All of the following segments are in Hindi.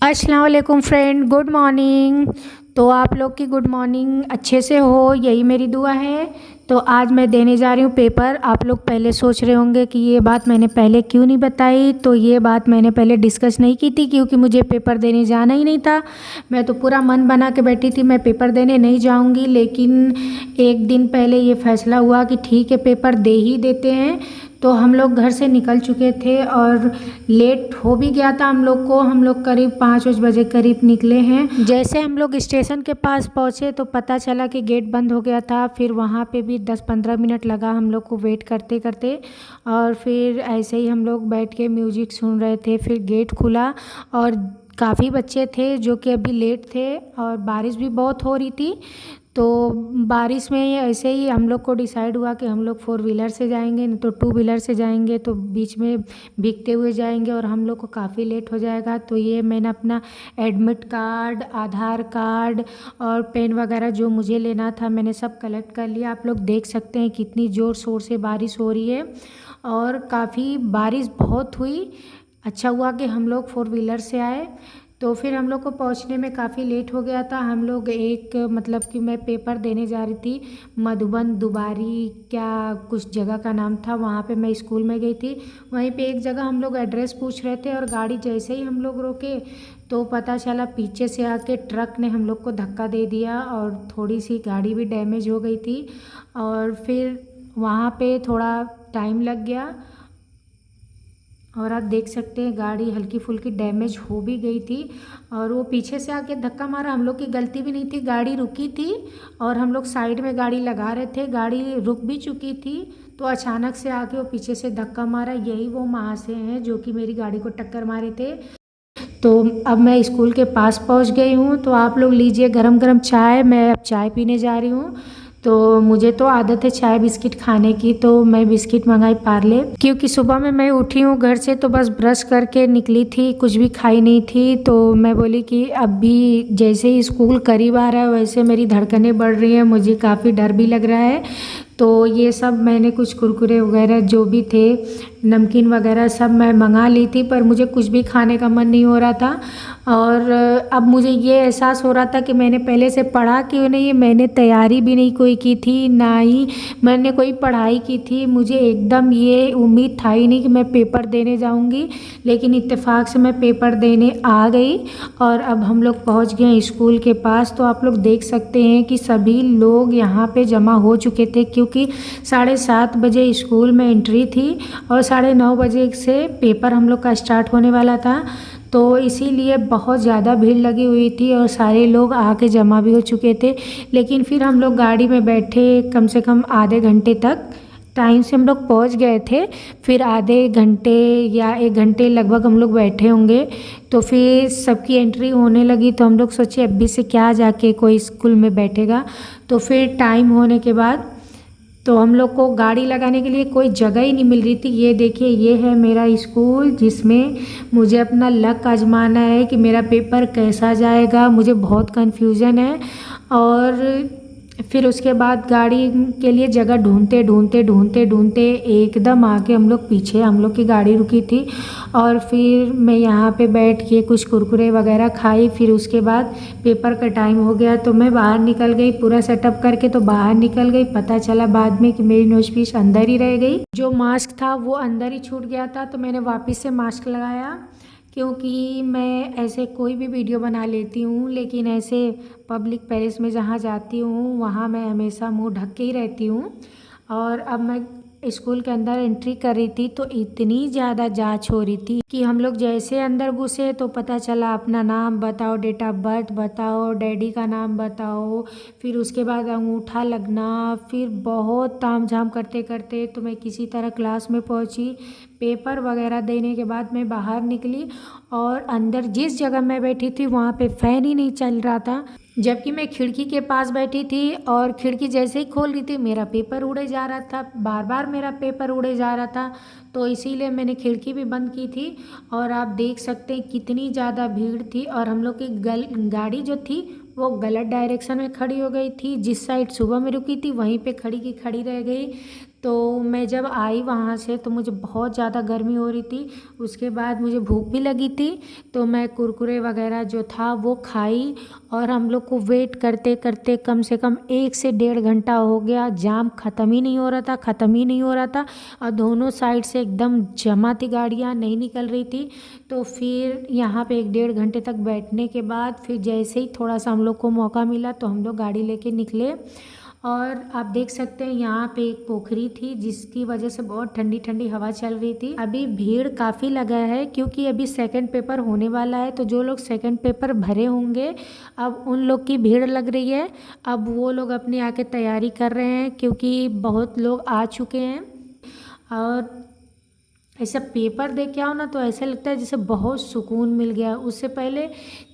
अस्सलाम वालेकुम फ्रेंड, गुड मॉर्निंग। तो आप लोग की गुड मॉर्निंग अच्छे से हो, यही मेरी दुआ है। तो आज मैं देने जा रही हूँ पेपर। आप लोग पहले सोच रहे होंगे कि ये बात मैंने पहले क्यों नहीं बताई। तो ये बात मैंने पहले डिस्कस नहीं की थी क्योंकि मुझे पेपर देने जाना ही नहीं था। मैं तो पूरा मन बना के बैठी थी मैं पेपर देने नहीं जाऊँगी, लेकिन एक दिन पहले ये फ़ैसला हुआ कि ठीक है पेपर दे ही देते हैं। तो हम लोग घर से निकल चुके थे और लेट हो भी गया था हम लोग करीब 5 बजे करीब निकले हैं। जैसे हम लोग स्टेशन के पास पहुँचे तो पता चला कि गेट बंद हो गया था। फिर वहाँ पे भी 10-15 मिनट लगा हम लोग को वेट करते करते, और फिर ऐसे ही हम लोग बैठ के म्यूजिक सुन रहे थे। फिर गेट खुला और काफ़ी बच्चे थे जो कि अभी लेट थे, और बारिश भी बहुत हो रही थी। तो बारिश में ऐसे ही हम लोग को डिसाइड हुआ कि हम लोग 4 व्हीलर से जाएंगे, नहीं तो 2 व्हीलर से जाएंगे, तो बीच में भीगते हुए जाएंगे और हम लोग को काफ़ी लेट हो जाएगा। तो ये मैंने अपना एडमिट कार्ड, आधार कार्ड और पेन वगैरह जो मुझे लेना था मैंने सब कलेक्ट कर लिया। आप लोग देख सकते हैं कितनी ज़ोर शोर से बारिश हो रही है, और काफ़ी बारिश बहुत हुई। अच्छा हुआ कि हम लोग 4 व्हीलर से आए। तो फिर हम लोग को पहुंचने में काफ़ी लेट हो गया था। हम लोग एक मतलब कि मैं पेपर देने जा रही थी मधुबन दुबारी क्या कुछ जगह का नाम था, वहाँ पे मैं स्कूल में गई थी। वहीं पे एक जगह हम लोग एड्रेस पूछ रहे थे और गाड़ी जैसे ही हम लोग रोके तो पता चला पीछे से आके ट्रक ने हम लोग को धक्का दे दिया और थोड़ी सी गाड़ी भी डैमेज हो गई थी। और फिर वहाँ पे थोड़ा टाइम लग गया, और आप देख सकते हैं गाड़ी हल्की फुल्की डैमेज हो भी गई थी। और वो पीछे से आके धक्का मारा, हम लोग की गलती भी नहीं थी, गाड़ी रुकी थी और हम लोग साइड में गाड़ी लगा रहे थे, गाड़ी रुक भी चुकी थी। तो अचानक से आके वो पीछे से धक्का मारा। यही वो महाशय हैं जो कि मेरी गाड़ी को टक्कर मारे थे। तो अब मैं स्कूल के पास पहुंच गई हूँ। तो आप लोग लीजिए गरम गरम चाय, मैं अब चाय पीने जा रही हूँ। तो मुझे तो आदत है चाय बिस्किट खाने की, तो मैं बिस्किट मंगाई पार्ले, क्योंकि सुबह में मैं उठी हूँ घर से तो बस ब्रश करके निकली थी, कुछ भी खाई नहीं थी। तो मैं बोली कि अब भी जैसे ही स्कूल करीब आ रहा है वैसे मेरी धड़कनें बढ़ रही हैं, मुझे काफ़ी डर भी लग रहा है। तो ये सब मैंने कुछ कुरकुरे वगैरह जो भी थे, नमकीन वगैरह सब मैं मंगा ली थी, पर मुझे कुछ भी खाने का मन नहीं हो रहा था। और अब मुझे ये एहसास हो रहा था कि मैंने पहले से पढ़ा क्यों नहीं, मैंने तैयारी भी नहीं कोई की थी, ना ही मैंने कोई पढ़ाई की थी। मुझे एकदम ये उम्मीद था ही नहीं कि मैं पेपर देने जाऊंगी, लेकिन इत्तेफाक से मैं पेपर देने आ गई। और अब हम लोग पहुंच गए स्कूल के पास। तो आप लोग देख सकते हैं कि सभी लोग यहाँ पे जमा हो चुके थे, क्योंकि 7:30 बजे स्कूल में एंट्री थी और 9:30 बजे से पेपर हम लोग का स्टार्ट होने वाला था। तो इसीलिए बहुत ज़्यादा भीड़ लगी हुई थी और सारे लोग आके जमा भी हो चुके थे। लेकिन फिर हम लोग गाड़ी में बैठे कम से कम आधे घंटे तक, टाइम से हम लोग पहुंच गए थे, फिर आधे घंटे या 1 घंटे लगभग हम लोग बैठे होंगे। तो फिर सबकी एंट्री होने लगी तो हम लोग सोचे अभी से क्या जाके कोई स्कूल में बैठेगा। तो फिर टाइम होने के बाद तो हम लोग को गाड़ी लगाने के लिए कोई जगह ही नहीं मिल रही थी। ये देखिए, ये है मेरा स्कूल जिसमें मुझे अपना लक आजमाना है कि मेरा पेपर कैसा जाएगा। मुझे बहुत कन्फ्यूज़न है। और फिर उसके बाद गाड़ी के लिए जगह ढूंढते ढूंढते ढूंढते ढूंढते एकदम आके हम लोग पीछे हम लोग की गाड़ी रुकी थी। और फिर मैं यहाँ पे बैठ के कुछ कुरकुरे वगैरह खाई। फिर उसके बाद पेपर का टाइम हो गया तो मैं बाहर निकल गई पूरा सेटअप करके। तो बाहर निकल गई, पता चला बाद में कि मेरी नोज़पीस अंदर ही रह गई, जो मास्क था वो अंदर ही छूट गया था। तो मैंने वापस से मास्क लगाया, क्योंकि मैं ऐसे कोई भी वीडियो बना लेती हूँ, लेकिन ऐसे पब्लिक प्लेस में जहाँ जाती हूँ वहाँ मैं हमेशा मुंह ढक के ही रहती हूँ। और अब मैं स्कूल के अंदर एंट्री कर रही थी तो इतनी ज़्यादा जांच हो रही थी कि हम लोग जैसे अंदर घुसे तो पता चला अपना नाम बताओ, डेट ऑफ बर्थ बताओ, डैडी का नाम बताओ, फिर उसके बाद अंगूठा लगना, फिर बहुत ताम झाम करते करते तो मैं किसी तरह क्लास में पहुंची। पेपर वगैरह देने के बाद मैं बाहर निकली और अंदर जिस जगह मैं बैठी थी वहाँ पे फ़ैन ही नहीं चल रहा था, जबकि मैं खिड़की के पास बैठी थी। और खिड़की जैसे ही खोल रही थी मेरा पेपर उड़े जा रहा था, बार बार मेरा पेपर उड़े जा रहा था। तो इसीलिए मैंने खिड़की भी बंद की थी। और आप देख सकते हैं कितनी ज़्यादा भीड़ थी। और हम लोग की गाड़ी जो थी वो गलत डायरेक्शन में खड़ी हो गई थी, जिस साइड सुबह में रुकी थी वहीं पे खड़ी की खड़ी रह गई। तो मैं जब आई वहाँ से तो मुझे बहुत ज़्यादा गर्मी हो रही थी। उसके बाद मुझे भूख भी लगी थी, तो मैं कुरकुरे वगैरह जो था वो खाई। और हम लोग को वेट करते करते कम से कम 1 से 1.5 घंटा हो गया। जाम ख़त्म ही नहीं हो रहा था, ख़त्म ही नहीं हो रहा था, और दोनों साइड से एकदम जमा थी, गाड़ियाँ नहीं निकल रही थी। तो फिर यहाँ पे 1-1.5 घंटे तक बैठने के बाद फिर जैसे ही थोड़ा सा हम लोग को मौका मिला तो हम लोग गाड़ी लेके निकले। और आप देख सकते हैं यहाँ पे एक पोखरी थी जिसकी वजह से बहुत ठंडी ठंडी हवा चल रही थी। अभी भीड़ काफ़ी लगा है क्योंकि अभी सेकंड पेपर होने वाला है, तो जो लोग सेकंड पेपर भरे होंगे अब उन लोग की भीड़ लग रही है। अब वो लोग अपनी आके तैयारी कर रहे हैं क्योंकि बहुत लोग आ चुके हैं। और ऐसा पेपर देख के आओ ना तो ऐसा लगता है जैसे बहुत सुकून मिल गया। उससे पहले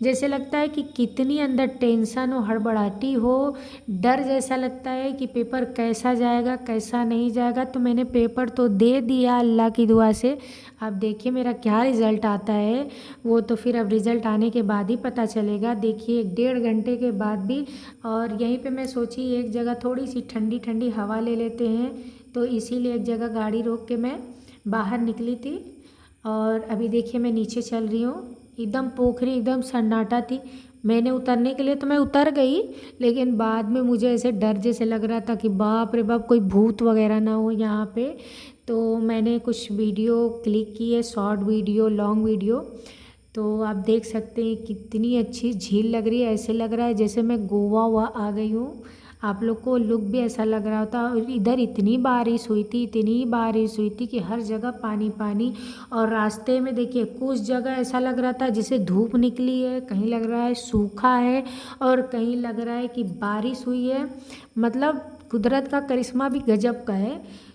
जैसे लगता है कि कितनी अंदर टेंशन हो, हड़बड़ाहटी हो, डर जैसा लगता है कि पेपर कैसा जाएगा कैसा नहीं जाएगा। तो मैंने पेपर तो दे दिया अल्लाह की दुआ से। अब देखिए मेरा क्या रिज़ल्ट आता है, वो तो फिर अब रिज़ल्ट आने के बाद ही पता चलेगा। देखिए 1-1.5 घंटे के बाद भी। और यहीं पे मैं सोची एक जगह थोड़ी सी ठंडी ठंडी हवा ले लेते हैं, तो इसीलिए एक जगह गाड़ी रोक के मैं बाहर निकली थी। और अभी देखिए मैं नीचे चल रही हूँ, एकदम पोखरी एकदम सन्नाटा थी। मैंने उतरने के लिए तो मैं उतर गई, लेकिन बाद में मुझे ऐसे डर जैसे लग रहा था कि बाप रे बाप कोई भूत वगैरह ना हो यहाँ पे। तो मैंने कुछ वीडियो क्लिक की है, शॉर्ट वीडियो, लॉन्ग वीडियो। तो आप देख सकते हैं कितनी अच्छी झील लग रही है, ऐसे लग रहा है जैसे मैं गोवा हुआ आ गई हूँ। आप लोग को लुक भी ऐसा लग रहा होता। और इधर इतनी बारिश हुई थी, इतनी बारिश हुई थी कि हर जगह पानी पानी। और रास्ते में देखिए कुछ जगह ऐसा लग रहा था जैसे धूप निकली है, कहीं लग रहा है सूखा है, और कहीं लग रहा है कि बारिश हुई है। मतलब कुदरत का करिश्मा भी गजब का है।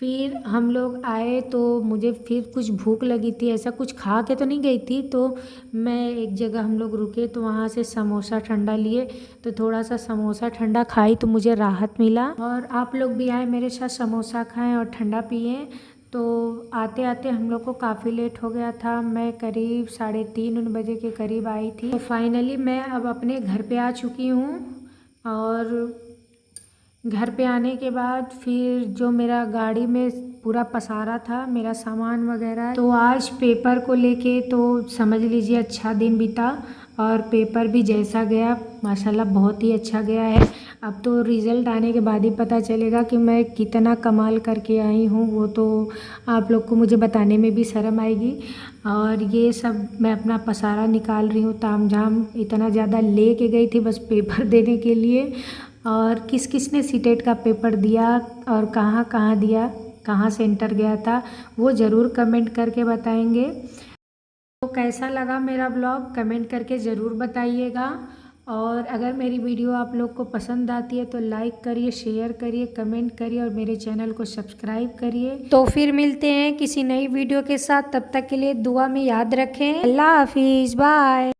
फिर हम लोग आए तो मुझे फिर कुछ भूख लगी थी, ऐसा कुछ खा के तो नहीं गई थी। तो मैं एक जगह हम लोग रुके तो वहाँ से समोसा ठंडा लिए, तो थोड़ा सा समोसा ठंडा खाई तो मुझे राहत मिला। और आप लोग भी आए मेरे साथ, समोसा खाएं और ठंडा पिएं। तो आते आते हम लोग को काफ़ी लेट हो गया था। मैं करीब 3:30 बजे के करीब आई थी। तो फाइनली मैं अब अपने घर पे आ चुकी हूँ। और घर पे आने के बाद फिर जो मेरा गाड़ी में पूरा पसारा था मेरा सामान वगैरह, तो आज पेपर को लेके तो समझ लीजिए अच्छा दिन बीता। और पेपर भी जैसा गया माशाल्लाह बहुत ही अच्छा गया है। अब तो रिज़ल्ट आने के बाद ही पता चलेगा कि मैं कितना कमाल करके आई हूँ, वो तो आप लोग को मुझे बताने में भी शर्म आएगी। और ये सब मैं अपना पसारा निकाल रही हूँ, तामझाम इतना ज़्यादा ले के गई थी बस पेपर देने के लिए। और किस किस ने सीटेट का पेपर दिया और कहाँ कहाँ दिया, कहाँ सेंटर गया था, वो ज़रूर कमेंट करके बताएंगे। तो कैसा लगा मेरा ब्लॉग कमेंट करके ज़रूर बताइएगा। और अगर मेरी वीडियो आप लोग को पसंद आती है तो लाइक करिए, शेयर करिए, कमेंट करिए और मेरे चैनल को सब्सक्राइब करिए। तो फिर मिलते हैं किसी नई वीडियो के साथ, तब तक के लिए दुआ में याद रखें। अल्लाह हाफिज़, बाय।